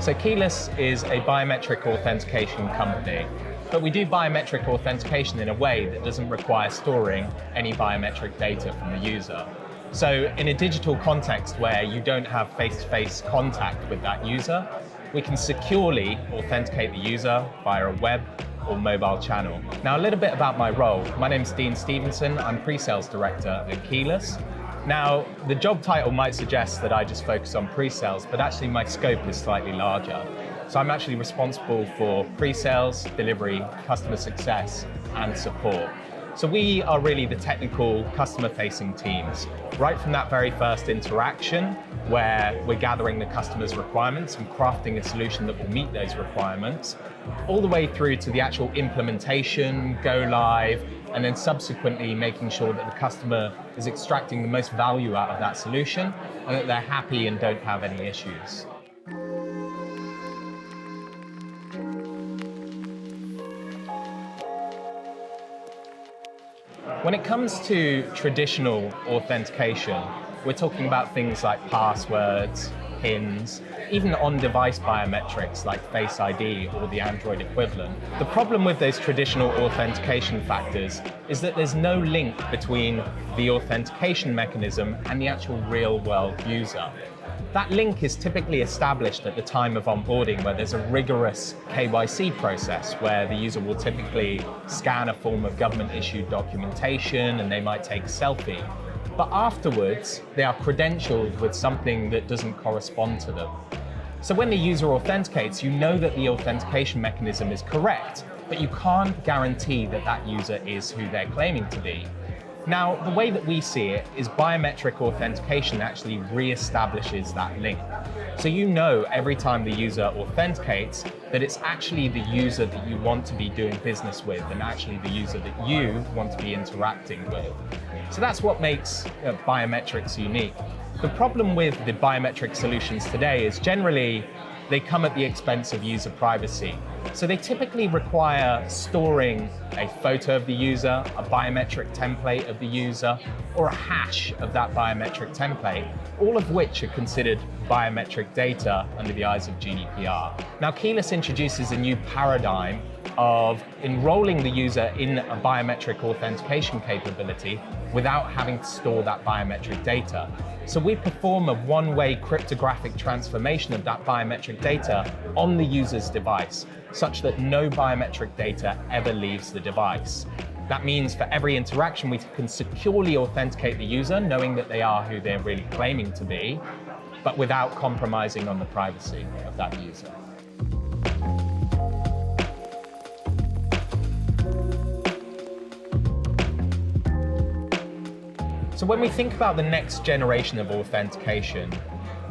So Keyless is a biometric authentication company, but we do biometric authentication in a way that doesn't require storing any biometric data from the user. So in a digital context where you don't have face-to-face contact with that user, we can securely authenticate the user via a web or mobile channel. Now, a little bit about my role. My name's Dean Stevenson. I'm pre-sales director at Keyless. Now, the job title might suggest that I just focus on pre-sales, but actually my scope is slightly larger. So I'm actually responsible for pre-sales, delivery, customer success, and support. So we are really the technical customer-facing teams. Right from that very first interaction, where we're gathering the customer's requirements and crafting a solution that will meet those requirements, all the way through to the actual implementation, go live, and then subsequently making sure that the customer is extracting the most value out of that solution and that they're happy and don't have any issues. When it comes to traditional authentication, we're talking about things like passwords, PINs, even on-device biometrics like Face ID or the Android equivalent. The problem with those traditional authentication factors is that there's no link between the authentication mechanism and the actual real-world user. That link is typically established at the time of onboarding, where there's a rigorous KYC process where the user will typically scan a form of government-issued documentation and they might take a selfie. But afterwards, they are credentialed with something that doesn't correspond to them. So when the user authenticates, you know that the authentication mechanism is correct, but you can't guarantee that that user is who they're claiming to be. Now, the way that we see it is biometric authentication actually re-establishes that link. So you know every time the user authenticates that it's actually the user that you want to be doing business with and actually the user that you want to be interacting with. So that's what makes biometrics unique. The problem with the biometric solutions today is generally they come at the expense of user privacy. So they typically require storing a photo of the user, a biometric template of the user, or a hash of that biometric template, all of which are considered biometric data under the eyes of GDPR. Now, Keyless introduces a new paradigm of enrolling the user in a biometric authentication capability without having to store that biometric data. So we perform a one-way cryptographic transformation of that biometric data on the user's device, such that no biometric data ever leaves the device. That means for every interaction, we can securely authenticate the user, knowing that they are who they're really claiming to be, but without compromising on the privacy of that user. So when we think about the next generation of authentication,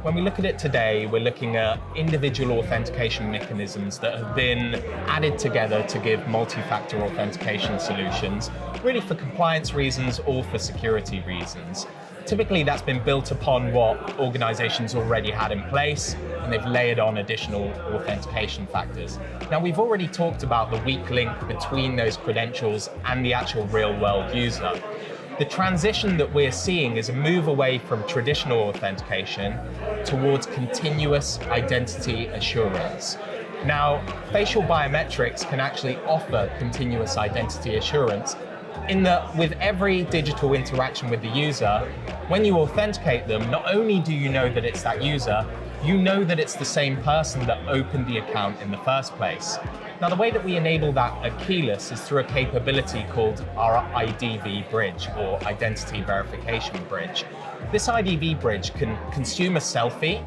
when we look at it today, we're looking at individual authentication mechanisms that have been added together to give multi-factor authentication solutions, really for compliance reasons or for security reasons. Typically, that's been built upon what organizations already had in place, and they've layered on additional authentication factors. Now, we've already talked about the weak link between those credentials and the actual real-world user. The transition that we're seeing is a move away from traditional authentication towards continuous identity assurance. Now, facial biometrics can actually offer continuous identity assurance in that with every digital interaction with the user, when you authenticate them, not only do you know that it's that user, you know that it's the same person that opened the account in the first place. Now, the way that we enable that at Keyless is through a capability called our IDV bridge, or Identity Verification Bridge. This IDV bridge can consume a selfie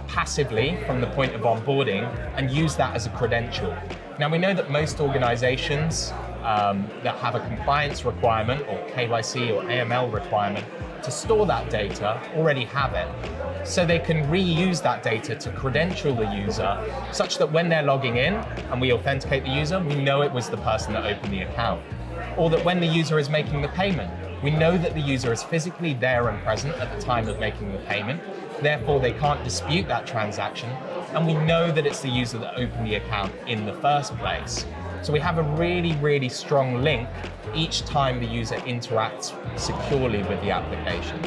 passively from the point of onboarding and use that as a credential. Now, we know that most organizations that have a compliance requirement or KYC or AML requirement to store that data already have it. So they can reuse that data to credential the user such that when they're logging in and we authenticate the user, we know it was the person that opened the account. Or that when the user is making the payment, we know that the user is physically there and present at the time of making the payment. Therefore, they can't dispute that transaction. And we know that it's the user that opened the account in the first place. So we have a really, really strong link each time the user interacts securely with the application.